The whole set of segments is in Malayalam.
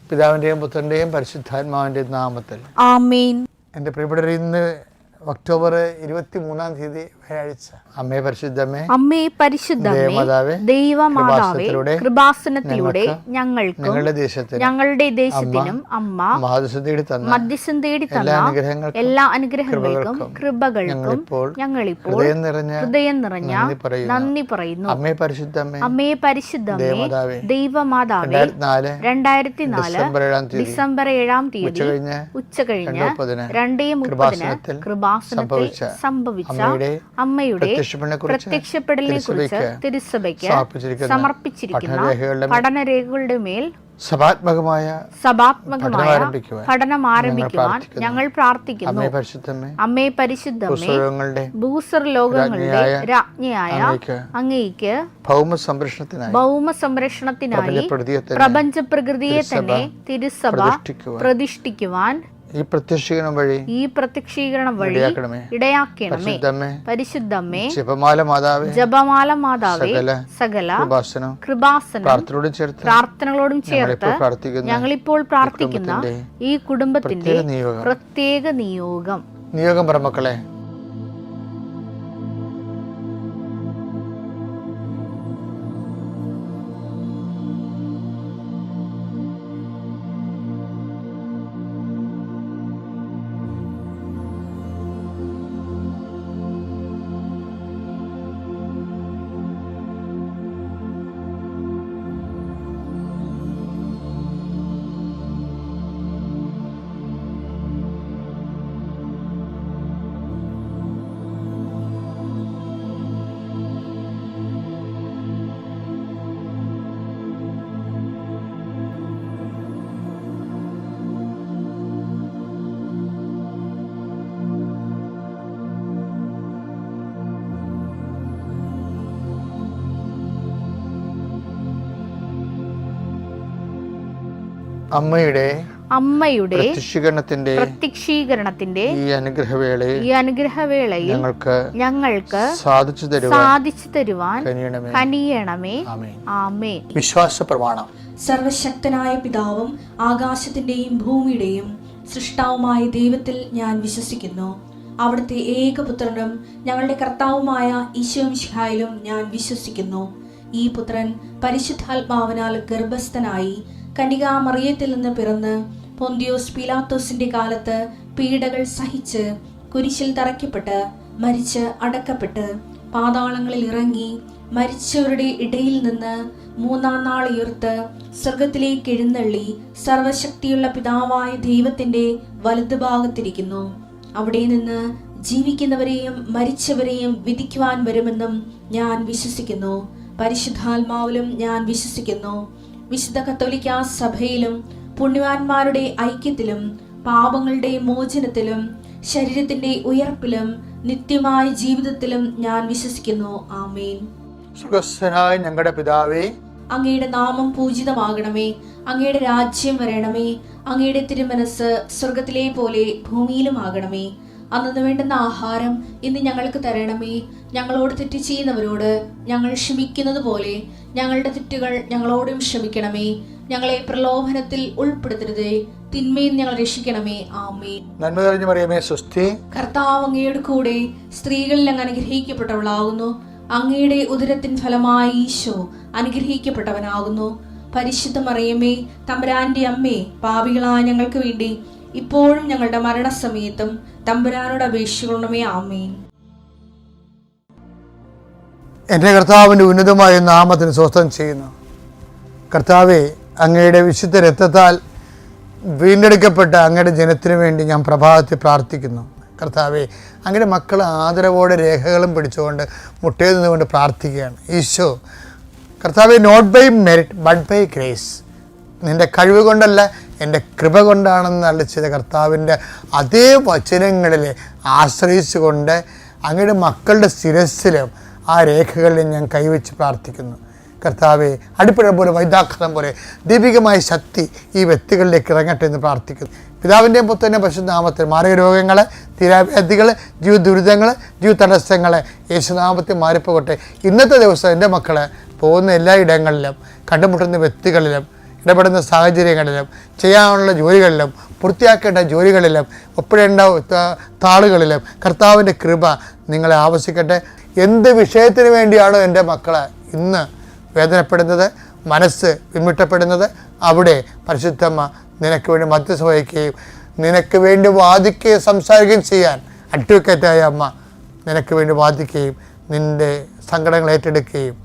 പിതാവിൻ്റെയും പുത്രൻ്റെയും പരിശുദ്ധാത്മാവിൻ്റെയും നാമത്തിൽ ആമേൻ. എൻ്റെ പ്രിയപ്പെട്ടവരെ, ഇന്ന് ഒക്ടോബർ 23 തീയതി വ്യാഴാഴ്ച. അമ്മേ പരിശുദ്ധമേ, അമ്മേ പരിശുദ്ധമേ, ദൈവമാതാവേ, കൃപാസനത്തിലൂടെ ഞങ്ങൾക്കും ഞങ്ങളുടെ ദേശത്തിനും അമ്മ മധ്യസ്ഥം തേടി തന്ന എല്ലാ അനുഗ്രഹങ്ങൾക്കും കൃപകൾക്കും ഞങ്ങളിപ്പോൾ ഹൃദയം നിറഞ്ഞ നന്ദി പറയുന്നു. അമ്മേ പരിശുദ്ധമേ, അമ്മേ പരിശുദ്ധമേ, ദൈവമാതാവേ, 2004 ഡിസംബർ 7 തീയതി ഉച്ചകഴിഞ്ഞ് 2:30 കൃപാസനത്തിൽ സംഭവിച്ച അമ്മയുടെ പ്രത്യക്ഷപ്പെടലിനെ കുറിച്ച് തിരുസഭയ്ക്ക് സമർപ്പിച്ചിരിക്കുന്ന പഠനരേഖകളുടെ മേൽ സഭാത്മകമായ പഠനം ആരംഭിക്കുവാൻ ഞങ്ങൾ പ്രാർത്ഥിക്കുന്നു. അമ്മേ പരിശുദ്ധമേ, ഭൂസ്വർലോകങ്ങളുടെ രാജ്ഞിയായ അങ്ങേയ്ക്ക് ഭൗമ സംരക്ഷണത്തിനായി പ്രപഞ്ച പ്രകൃതിയെ തന്നെ തിരുസഭ പ്രതിഷ്ഠിക്കുവാൻ ഈ പ്രത്യക്ഷീകരണം വഴി ഇടയാക്കണമേ. പരിശുദ്ധമേ, ജപമാല മാതാവേ, സകല കൃപാസനം പ്രാർത്ഥനകളോടും ചേർത്ത് ഞങ്ങളിപ്പോൾ പ്രാർത്ഥിക്കുന്ന ഈ കുടുംബത്തിന്റെ പ്രത്യേക നിയോഗം പറമക്കളെ, അമ്മയുടെ പ്രത്യക്ഷീകരണത്തിന്റെ ഈ അനുഗ്രഹവേളയിൽ ഞങ്ങൾക്ക് സാധിച്ചു തരുവാൻ കനിയണമേ. ആമേൻ. വിശ്വാസ പ്രമാണം. സർവശക്തനായ പിതാവും ആകാശത്തിന്റെയും ഭൂമിയുടെയും സൃഷ്ടാവുമായ ദൈവത്തിൽ ഞാൻ വിശ്വസിക്കുന്നു. അവിടുത്തെ ഏകപുത്രനും ഞങ്ങളുടെ കർത്താവുമായ ഈശോമിശിഹായിലും ഞാൻ വിശ്വസിക്കുന്നു. ഈ പുത്രൻ പരിശുദ്ധാത്മാവിനാൽ ഗർഭസ്ഥനായി കന്യകാമറിയത്തിൽ നിന്ന് പിറന്ന് പൊന്തിയോസ് പീലാത്തോസിന്റെ കാലത്ത് പീഡകൾ സഹിച്ച് കുരിശിൽ തറയ്ക്കപ്പെട്ട് മരിച്ച് അടക്കപ്പെട്ട് പാതാളങ്ങളിൽ ഇറങ്ങി മരിച്ചവരുടെ ഇടയിൽ നിന്ന് 3-ാം നാൾ ഉയർത്ത് സ്വർഗത്തിലേക്ക് എഴുന്നള്ളി സർവശക്തിയുള്ള പിതാവായ ദൈവത്തിന്റെ വലതുഭാഗത്തിരിക്കുന്നു. അവിടെ നിന്ന് ജീവിക്കുന്നവരെയും മരിച്ചവരെയും വിധിക്കുവാൻ വരുമെന്നും ഞാൻ വിശ്വസിക്കുന്നു. പരിശുദ്ധാത്മാവിലും ഞാൻ വിശ്വസിക്കുന്നു. വിശുദ്ധ കത്തോലിക്കാ സഭയിലും പുണ്യവാന്മാരുടെ ഐക്യത്തിലും പാപങ്ങളുടെ മോചനത്തിലും ശരീരത്തിന്റെ ഉയർപ്പിലും നിത്യമായ ജീവിതത്തിലും ഞാൻ വിശ്വസിക്കുന്നു. ആമേൻ. സുഖസ്ഥനായ ഞങ്ങളുടെ പിതാവേ, അങ്ങയുടെ നാമം പൂജിതമാകണമേ. അങ്ങയുടെ രാജ്യം വരണമേ. അങ്ങയുടെ തിരുമനസ് സ്വർഗത്തിലെ പോലെ ഭൂമിയിലും ആകണമേ. അന്നു വേണ്ടുന്ന ആഹാരം ഇന്ന് ഞങ്ങൾക്ക് തരണമേ. ഞങ്ങളോട് തെറ്റ് ചെയ്യുന്നവരോട് ഞങ്ങൾ ക്ഷമിക്കുന്നത് പോലെ ഞങ്ങളുടെ തെറ്റുകൾ ഞങ്ങളോടും ക്ഷമിക്കണമേ. ഞങ്ങളെ പ്രലോഭനത്തിൽ ഉൾപ്പെടുത്തരുതേ, തിന്മയിൽ ഞങ്ങൾ രക്ഷിക്കണമേ. ആമേൻ. നന്മ നിറഞ്ഞ മറിയമേ, സ്വസ്തി. കർത്താവ് അങ്ങയുടെ കൂടെ സ്ത്രീകളിൽ അങ്ങ് അനുഗ്രഹിക്കപ്പെട്ടവളാകുന്നു. അങ്ങയുടെ ഉദരത്തിൻ ഫലമായി ഈശോ അനുഗ്രഹിക്കപ്പെട്ടവനാകുന്നു. പരിശുദ്ധ മറിയമേ, തമ്പുരാന്റെ അമ്മേ, പാപികളായ ഞങ്ങൾക്ക് വേണ്ടി ഇപ്പോഴും ഞങ്ങളുടെ മരണസമയത്തും തമ്പുരാനോട് അപേക്ഷിക്കണമേ. ആമേൻ. എൻ്റെ കർത്താവിൻ്റെ ഉന്നതമായ നാമത്തിന് സ്വസ്ഥം ചെയ്യുന്നു. കർത്താവെ, അങ്ങയുടെ വിശുദ്ധ രക്തത്താൽ വീണ്ടെടുക്കപ്പെട്ട അങ്ങയുടെ ജനത്തിനു വേണ്ടി ഞാൻ പ്രഭാതത്തിൽ പ്രാർത്ഥിക്കുന്നു. കർത്താവെ, അങ്ങയുടെ മക്കൾ ആദരവോടെ രേഖകളും പിടിച്ചുകൊണ്ട് മുട്ടയിൽ നിന്നുകൊണ്ട് പ്രാർത്ഥിക്കുകയാണ്. ഈശോ കർത്താവെ, not by merit but by grace, നിൻ്റെ കഴിവ് കൊണ്ടല്ല എൻ്റെ കൃപ കൊണ്ടാണെന്ന് അളിച്ചത് കർത്താവിൻ്റെ അതേ വചനങ്ങളിൽ ആശ്രയിച്ചുകൊണ്ട് അങ്ങയുടെ മക്കളുടെ ശിരസ്സിലും ആ രേഖകളിൽ ഞാൻ കൈവച്ച് പ്രാർത്ഥിക്കുന്നു. കർത്താവെ, അടിപ്പുഴ പോലെ വൈദാഘാതം പോലെ ദീപികമായ ശക്തി ഈ വ്യക്തികളിലേക്ക് ഇറങ്ങട്ടെ എന്ന് പ്രാർത്ഥിക്കുന്നു. പിതാവിൻ്റെയും പുത്രൻ്റെയും പരിശുദ്ധ നാമത്തിൽ മാരക രോഗങ്ങൾ, തീരാവ്യാധികൾ, ജീവ ദുരിതങ്ങൾ, ജീവ തടസ്സങ്ങൾ യേശുനാമത്തിൽ മാറിപ്പോകട്ടെ. ഇന്നത്തെ ദിവസം എൻ്റെ മക്കൾ പോകുന്ന എല്ലാ ഇടങ്ങളിലും കണ്ടുമുട്ടുന്ന വ്യക്തികളിലും ഇടപെടുന്ന സാഹചര്യങ്ങളിലും ചെയ്യാനുള്ള ജോലികളിലും പൂർത്തിയാക്കേണ്ട ജോലികളിലും ഒപ്പിടേണ്ട താളുകളിലും കർത്താവിൻ്റെ കൃപ നിങ്ങളെ ആവശ്യിക്കട്ടെ. എന്ത് വിഷയത്തിന് വേണ്ടിയാണോ എൻ്റെ മക്കളെ ഇന്ന് വേദനപ്പെടുന്നത്, മനസ്സ് പിന്മുട്ടപ്പെടുന്നത്, അവിടെ പരിശുദ്ധമ്മ നിനക്ക് വേണ്ടി മധ്യസ്ഥ വഹിക്കുകയും നിനക്ക് വേണ്ടി വാദിക്കുകയും സംസാരിക്കുകയും ചെയ്യാൻ അഡ്വക്കേറ്റായ അമ്മ നിനക്ക് വേണ്ടി വാദിക്കുകയും നിൻ്റെ സങ്കടങ്ങൾ ഏറ്റെടുക്കുകയും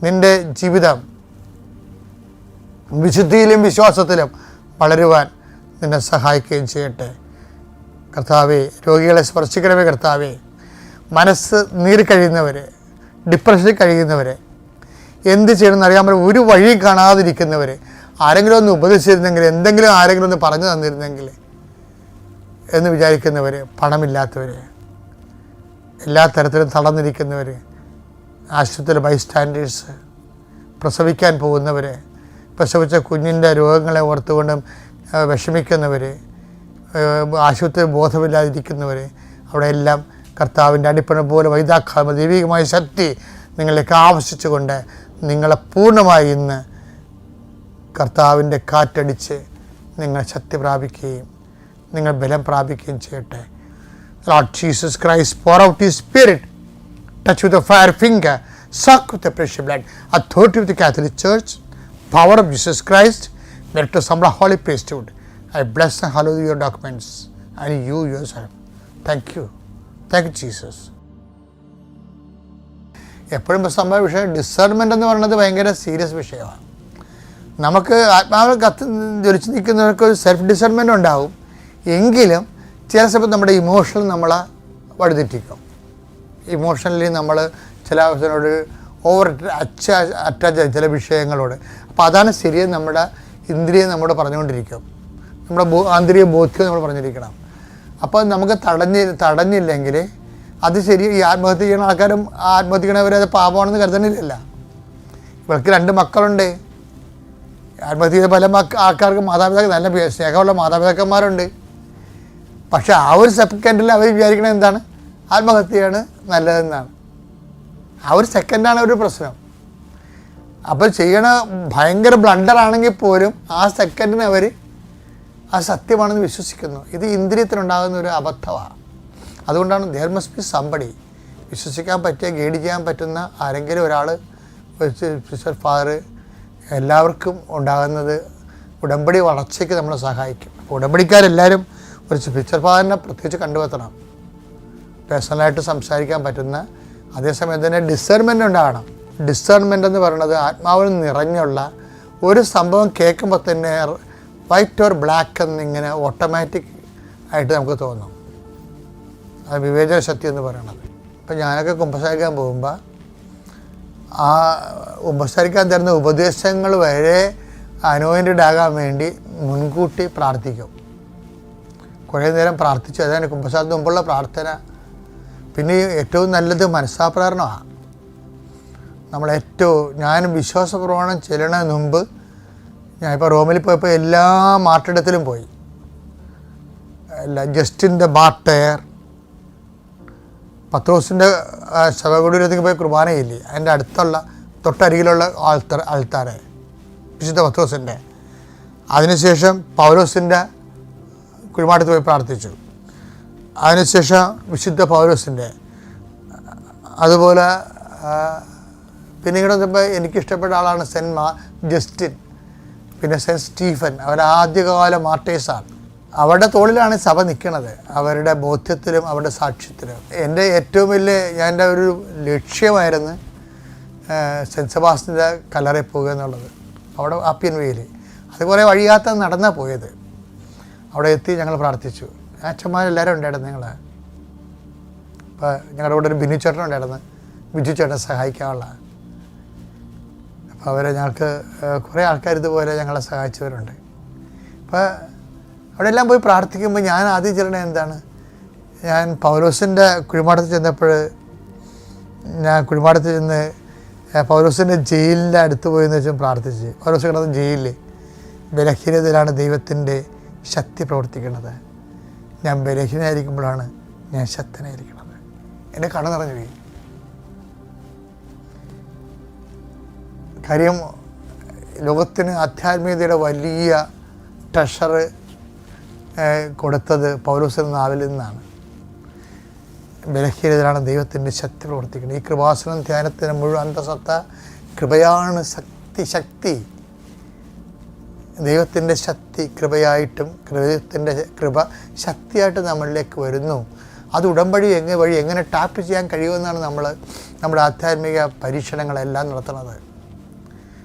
നിൻ്റെ ജീവിതം വിശുദ്ധിയിലും വിശ്വാസത്തിലും വളരുവാൻ നിന്നെ സഹായിക്കുകയും ചെയ്യട്ടെ. കർത്താവേ, രോഗികളെ സ്പർശിക്കണമേ കർത്താവേ. മനസ്സ് നീറിക്കഴിയുന്നവർ, ഡിപ്രഷനിൽ കഴിയുന്നവർ, എന്ത് ചെയ്യണമെന്ന് അറിയാൻ പറ്റും ഒരു വഴി കാണാതിരിക്കുന്നവർ, ആരെങ്കിലും ഒന്ന് ഉപദേശിച്ചിരുന്നെങ്കിൽ, എന്തെങ്കിലും ആരെങ്കിലും ഒന്ന് പറഞ്ഞു തന്നിരുന്നെങ്കിൽ എന്ന് വിചാരിക്കുന്നവർ, പണമില്ലാത്തവർ, എല്ലാ തരത്തിലും തളർന്നിരിക്കുന്നവർ, ആശുപത്രിയിൽ ബൈസ്റ്റാൻഡേഴ്സ്, പ്രസവിക്കാൻ പോകുന്നവർ, പ്രസവിച്ച കുഞ്ഞിൻ്റെ രോഗങ്ങളെ ഓർത്തുകൊണ്ടും വിഷമിക്കുന്നവർ, ആശുപത്രി ബോധമില്ലാതിരിക്കുന്നവർ, അവിടെ എല്ലാം കർത്താവിൻ്റെ അടിപ്പണ പോലെ വൈതാക്കാമ ദൈവികമായ ശക്തി നിങ്ങളിലേക്ക് ആവശ്യിച്ചുകൊണ്ട് നിങ്ങളെ പൂർണ്ണമായി ഇന്ന് കർത്താവിൻ്റെ കാറ്റടിച്ച് നിങ്ങൾ ശക്തി പ്രാപിക്കുകയും നിങ്ങൾ ബലം പ്രാപിക്കുകയും ചെയ്യട്ടെ. Lord Jesus Christ, pour out His Spirit, touch with a fire finger, suck with the precious blood, authority of the Catholic Church, power of Jesus Christ, merit to some holy priesthood. I bless and hallow your documents and you yourself. Thank you. Thank you, Jesus. എപ്പോഴും സംഭവ വിഷയം ഡിസേർമെൻ്റ് എന്ന് പറയുന്നത് ഭയങ്കര സീരിയസ് വിഷയമാണ്. നമുക്ക് ആത്മാവിൽ ജ്വലിച്ച് നിൽക്കുന്നവർക്ക് ഒരു സെൽഫ് ഡിസേർമെൻ്റ് ഉണ്ടാവും. എങ്കിലും ചില സമയത്ത് നമ്മുടെ ഇമോഷണൽ നമ്മളെ വഴിതെറ്റിക്കും. ഇമോഷണലി നമ്മൾ ചില അവസരങ്ങളോട് ഓവർ അറ്റാച്ച് ചില വിഷയങ്ങളോട്. അപ്പോൾ അതാണ് ശരിയെന്ന് നമ്മുടെ ഇന്ദ്രിയം നമ്മോട് പറഞ്ഞുകൊണ്ടിരിക്കും, നമ്മുടെ ആന്തരിക ബോധ്യം നമ്മൾ പറഞ്ഞിരിക്കണം. അപ്പോൾ നമുക്ക് തടഞ്ഞില്ലെങ്കിൽ അത് ശരി. ഈ ആത്മഹത്യ ചെയ്യുന്ന ആൾക്കാരും ആത്മഹത്യ ചെയ്യണവരെ അത് പാപമാണെന്ന് കരുതണില്ലല്ല. ഇവർക്ക് 2 മക്കളുണ്ട്. ആത്മഹത്യ ചെയ്ത പല ആൾക്കാർക്ക് മാതാപിതാക്കൾ നല്ല സ്നേഹമുള്ള മാതാപിതാക്കന്മാരുണ്ട്. പക്ഷെ ആ ഒരു സെക്കൻഡിൽ അവർ വിചാരിക്കണത് എന്താണ്? ആത്മഹത്യയാണ് നല്ലതെന്നാണ്. ആ ഒരു സെക്കൻഡാണ് ഒരു പ്രശ്നം. അപ്പോൾ ചെയ്യണ ഭയങ്കര ബ്ലണ്ടറാണെങ്കിൽ പോലും ആ സെക്കൻഡിന് അവർ ആ സത്യമാണെന്ന് വിശ്വസിക്കുന്നു. ഇത് ഇന്ദ്രിയത്തിനുണ്ടാകുന്ന ഒരു അബദ്ധമാണ്. അതുകൊണ്ടാണ് there must be somebody, വിശ്വസിക്കാൻ പറ്റിയ ഗൈഡ് ചെയ്യാൻ പറ്റുന്ന ആരെങ്കിലും ഒരാൾ, ഒരു ഫാദർ എല്ലാവർക്കും ഉണ്ടാകുന്നത് ഉടമ്പടി വളർച്ചയ്ക്ക് നമ്മളെ സഹായിക്കും. അപ്പോൾ ഉടമ്പടിക്കാരെല്ലാവരും ഒരു സ്പിരിച്വൽ ഫാദറിനെ പ്രത്യേകിച്ച് കണ്ടുവെത്തണം, പേഴ്സണലായിട്ട് സംസാരിക്കാൻ പറ്റുന്ന. അതേസമയം തന്നെ ഡിസേർമെൻ്റ് ഉണ്ടാകണം. ഡിസേർമെൻ്റ് എന്ന് പറയുന്നത് ആത്മാവിൽ നിറഞ്ഞുള്ള ഒരു സംഭവം കേൾക്കുമ്പോൾ തന്നെ വൈറ്റ് ഓർ ബ്ലാക്ക് എന്നിങ്ങനെ ഓട്ടോമാറ്റിക് ആയിട്ട് നമുക്ക് തോന്നും. അത് വിവേചന ശക്തി എന്ന് പറയുന്നത്. ഇപ്പം ഞാനൊക്കെ കുമ്പസാരിക്കാൻ പോകുമ്പോൾ ആ കുമ്പസാരിക്കാൻ തരുന്ന ഉപദേശങ്ങൾ വരെ അനോയിൻറ്റഡ് ആകാൻ വേണ്ടി മുൻകൂട്ടി പ്രാർത്ഥിക്കും. കുറേ നേരം പ്രാർത്ഥിച്ചു. അതാണ് കുമ്പസാരത്തിന് മുമ്പുള്ള പ്രാർത്ഥന. പിന്നെ ഏറ്റവും നല്ലത് മനസ്സാപ്രകരണമാണ്. ഞാൻ വിശ്വാസപ്രമാണം ചെല്ലണതിന് മുമ്പ് ഞാനിപ്പോൾ റോമിൽ പോയപ്പോൾ എല്ലാ മാർട്ടിടത്തിലും പോയി. ജസ്റ്റിൻ ദ മാർട്ടയർ, പത്രോസിൻ്റെ ശവകുടീരത്തേക്ക് പോയി കുർബാനയില്ലേ, അതിൻ്റെ അടുത്തുള്ള തൊട്ടരികിലുള്ള ആൾത്താറ് വിശുദ്ധ പത്രോസിൻ്റെ. അതിനുശേഷം പൗലോസിൻ്റെ കുഴിമാടത്ത് പോയി പ്രാർത്ഥിച്ചു. അതിനുശേഷം വിശുദ്ധ പൗലോസിൻ്റെ. അതുപോലെ പിന്നീട് വന്നപ്പോൾ എനിക്കിഷ്ടപ്പെട്ട ആളാണ് ജസ്റ്റിൻ, പിന്നെ സെൻറ്റ് സ്റ്റീഫൻ. അവരാദ്യകാല മാർട്ടേഴ്സാണ്. അവരുടെ തോളിലാണ് സഭ നിൽക്കുന്നത്, അവരുടെ ബോധ്യത്തിലും അവരുടെ സാക്ഷ്യത്തിലും. എൻ്റെ ഏറ്റവും വലിയ എൻ്റെ ഒരു ലക്ഷ്യമായിരുന്നു സെൻറ്റ് സെബാസ്റ്റ്യൻ്റെ കല്ലറയിൽ പോകുക എന്നുള്ളത്. അവിടെ ആപ്യൻ വേയിൽ അത് കുറേ വഴിയാത്ത നടന്നാണ് പോയത്. അവിടെ എത്തി ഞങ്ങൾ പ്രാർത്ഥിച്ചു. അച്ഛന്മാരെല്ലാവരും ഉണ്ടായിരുന്നു. ഇപ്പോൾ ഞങ്ങളുടെ കൂടെ ഒരു ബിനു ചേട്ടൻ ഉണ്ടായിരുന്നു, ബിജു ചേട്ടൻ സഹായിക്കാനുള്ള. അപ്പോൾ അവരെ ഞങ്ങൾക്ക് കുറേ ആൾക്കാർ ഇതുപോലെ ഞങ്ങളെ സഹായിച്ചവരുണ്ട്. അപ്പോൾ അവിടെ എല്ലാം പോയി പ്രാർത്ഥിക്കുമ്പോൾ ഞാൻ ആദ്യം ചെല്ലണത് എന്താണ്? ഞാൻ പൗലോസിൻ്റെ കുഴിമാടത്തിൽ ചെന്നപ്പോൾ ഞാൻ കുഴിമാടത്തിൽ ചെന്ന് പൗലോസിൻ്റെ ജയിലിൻ്റെ അടുത്ത് പോയെന്ന് വെച്ചാൽ പ്രാർത്ഥിച്ച്. പൗലോസ് കിടന്ന ജയിലിൽ ബലഹീനതയിലാണ് ദൈവത്തിൻ്റെ ശക്തി പ്രവർത്തിക്കുന്നത്. ഞാൻ ബലഹീനമായിരിക്കുമ്പോഴാണ് ഞാൻ ശക്തനായിരിക്കുന്നത്. എൻ്റെ കണ്ണ് നിറഞ്ഞു പോയി. കാര്യം ലോകത്തിന് ആധ്യാത്മികതയുടെ വലിയ ട്രഷർ കൊടുത്തത് പൗലോസിന്റെ നാവിൽ നിന്നാണ്. ബലഹീനതയിലാണ് ദൈവത്തിൻ്റെ ശക്തി പ്രവർത്തിക്കുന്നത്. ഈ കൃപാസനം ധ്യാനത്തിന് മുഴുവൻ അന്തസത്ത കൃപയാണ്. ശക്തി ദൈവത്തിൻ്റെ ശക്തി കൃപയായിട്ടും ദൈവത്തിൻ്റെ കൃപ ശക്തിയായിട്ട് നമ്മളിലേക്ക് വരുന്നു. അത് ഉടമ്പടി വഴി എങ്ങനെ ടാപ്പ് ചെയ്യാൻ കഴിയുമെന്നാണ് നമ്മുടെ ആധ്യാത്മിക പരീക്ഷണങ്ങളെല്ലാം നടത്തുന്നത്.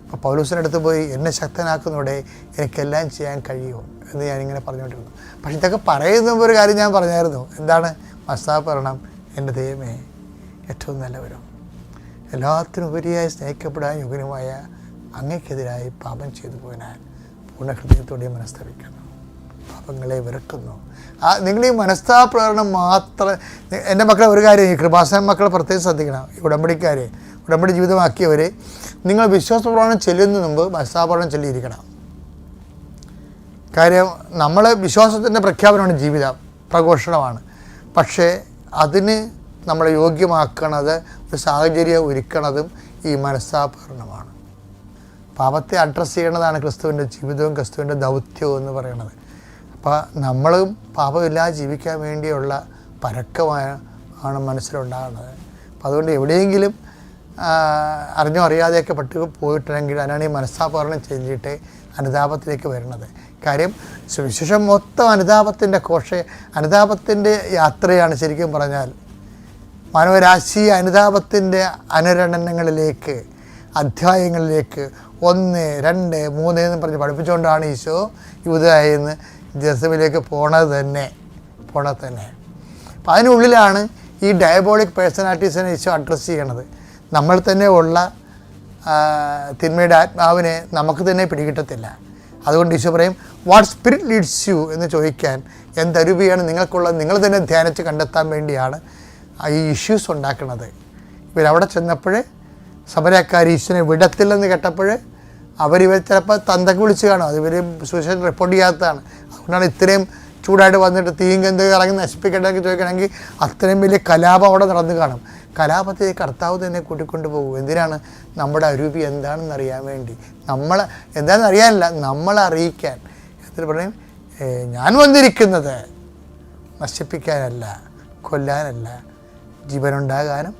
അപ്പോൾ പൗലോസിൻ്റെ അടുത്ത് പോയി എന്നെ ശക്തനാക്കുന്നതോടെ എനിക്കെല്ലാം ചെയ്യാൻ കഴിയുമോ എന്ന് ഞാനിങ്ങനെ പറഞ്ഞുകൊണ്ടിരുന്നു. പക്ഷെ ഇതൊക്കെ പറയുന്ന ഒരു കാര്യം ഞാൻ പറഞ്ഞായിരുന്നു. എന്താണ്? മസ്താപരണം എൻ്റെ ദൈവമേ ഏറ്റവും നല്ലവരും എല്ലാത്തിനും ഉപരിയായി സ്നേഹിക്കപ്പെടാൻ യോഗ്യനുമായ അങ്ങയ്ക്കെതിരായി പാപം ചെയ്തു പോയാൽ പൂർണ്ണഹൃദയത്തോടെ മനസ്തപിക്കുന്നു, പാപങ്ങളെ വെറുക്കുന്നു. നിങ്ങൾ ഈ മനസ്താപ്രകടനം മാത്രം. എൻ്റെ മക്കളെ ഒരു കാര്യം, ഈ കൃപാസന മക്കളെ പ്രത്യേകം ശ്രദ്ധിക്കണം. ഈ ഉടമ്പടി ജീവിതമാക്കിയവർ, നിങ്ങൾ വിശ്വാസപ്രകടനം ചെല്ലുന്നതിന് മുമ്പ് മനസ്താപ്രകടനം ചൊല്ലിയിരിക്കണം. കാര്യം നമ്മൾ വിശ്വാസത്തിൻ്റെ പ്രഖ്യാപനമാണ് ജീവിതം, പ്രഘോഷണമാണ്. പക്ഷേ അതിന് നമ്മളെ യോഗ്യമാക്കണത്, ഒരു സാഹചര്യം ഒരുക്കണതും ഈ മനസ്താപകരണമാണ്. പാപത്തെ അഡ്രസ്സ് ചെയ്യണതാണ് ക്രിസ്തുവിൻ്റെ ജീവിതവും ക്രിസ്തുവിൻ്റെ ദൗത്യവും എന്ന് പറയുന്നത്. അപ്പോൾ നമ്മളും പാപമില്ലാതെ ജീവിക്കാൻ വേണ്ടിയുള്ള പരക്കമാണ് മനസ്സിലുണ്ടാകുന്നത്. അപ്പോൾ അതുകൊണ്ട് എവിടെയെങ്കിലും അറിഞ്ഞോ അറിയാതെയൊക്കെ പോയിട്ടുണ്ടെങ്കിൽ അതിനാണ് ഈ മനസ്താപകരണം ചെയ്തിട്ട് അനുതാപത്തിലേക്ക് വരുന്നത്. കാര്യം സുവിശേഷം മൊത്തം അനുതാപത്തിൻ്റെ യാത്രയാണ്. ശരിക്കും പറഞ്ഞാൽ മാനവരാശി അനുതാപത്തിൻ്റെ അനുരണനങ്ങളിലേക്ക്, അധ്യായങ്ങളിലേക്ക് 1, 2, 3 എന്ന് പറഞ്ഞ് പഠിപ്പിച്ചുകൊണ്ടാണ് ഈശോ യൂദയായിൽ നിന്ന് ജെറുസലേമിലേക്ക് പോണത് തന്നെ. അപ്പം അതിനുള്ളിലാണ് ഈ ഡയബോളിക് പേഴ്സണാലിറ്റീസിനെ ഈശോ അഡ്രസ്സ് ചെയ്യണത്. നമ്മൾ തന്നെ ഉള്ള തിന്മയുടെ ആത്മാവിനെ നമുക്ക് തന്നെ പിടികിട്ടത്തില്ല. അതുകൊണ്ട് ഈശോ പറയും, വാട്ട് സ്പിരിറ്റ് ലീഡ്സ് യു എന്ന് ചോദിക്കാൻ എന്തരൂപിയാണ് നിങ്ങൾക്കുള്ളത്, നിങ്ങൾ തന്നെ ധ്യാനിച്ച് കണ്ടെത്താൻ വേണ്ടിയാണ് ഈ ഇഷ്യൂസ് ഉണ്ടാക്കുന്നത്. ഇവരവിടെ ചെന്നപ്പോൾ സമരക്കാർ ഈശോനെ വിടത്തില്ലെന്ന് കേട്ടപ്പോൾ അവരിവർ ചിലപ്പോൾ തന്തക്ക് വിളിച്ച് കാണും. അത് ഇവർ സുവിശേഷം റിപ്പോർട്ട് ചെയ്യാത്തതാണ്. അതുകൊണ്ടാണ് ഇത്രയും ചൂടായിട്ട് വന്നിട്ട് തീയും ഗന്ധം ഇറങ്ങി നശിപ്പിക്കേണ്ടതൊക്കെ ചോദിക്കണമെങ്കിൽ അത്രയും വലിയ കലാപം അവിടെ നടന്നു കാണും. കലാപത്തെ കർത്താവ് തന്നെ കൂട്ടിക്കൊണ്ട് പോകും. എന്തിനാണ്? നമ്മുടെ അരൂപി എന്താണെന്ന് അറിയാൻ വേണ്ടി. എന്താണെന്ന് അറിയാനല്ല, നമ്മളെ അറിയിക്കാൻ. എന്നിട്ട് പറയും, ഞാൻ വന്നിരിക്കുന്നത് നശിപ്പിക്കാനല്ല, കൊല്ലാനല്ല, ജീവനുണ്ടാകാനും.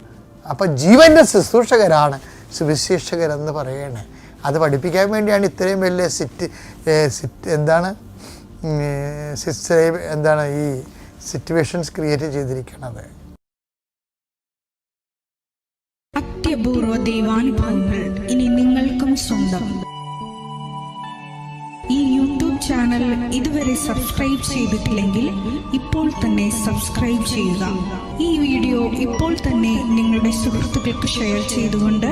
അപ്പം ജീവൻ്റെ ശുശ്രൂഷകരാണ് സുവിശേഷകരെന്ന് പറയണേ. അത് പഠിപ്പിക്കാൻ വേണ്ടിയാണ് ഇത്രയും വലിയ ഈ സിറ്റുവേഷൻസ് ക്രിയേറ്റ് ചെയ്തിരിക്കുന്നത്. അത്യപൂർവ ദൈവാനുഭവങ്ങൾ ഇനി നിങ്ങൾക്കും സ്വന്തം. ഈ യൂട്യൂബ് ചാനൽ ഇതുവരെ സബ്സ്ക്രൈബ് ചെയ്തിട്ടില്ലെങ്കിൽ ഇപ്പോൾ തന്നെ സബ്സ്ക്രൈബ് ചെയ്യുക. ഈ വീഡിയോ ഇപ്പോൾ തന്നെ നിങ്ങളുടെ സുഹൃത്തുക്കൾക്ക് ഷെയർ ചെയ്തുകൊണ്ട്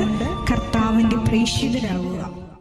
കർത്താവിൻ്റെ പ്രേക്ഷിതരാകുക.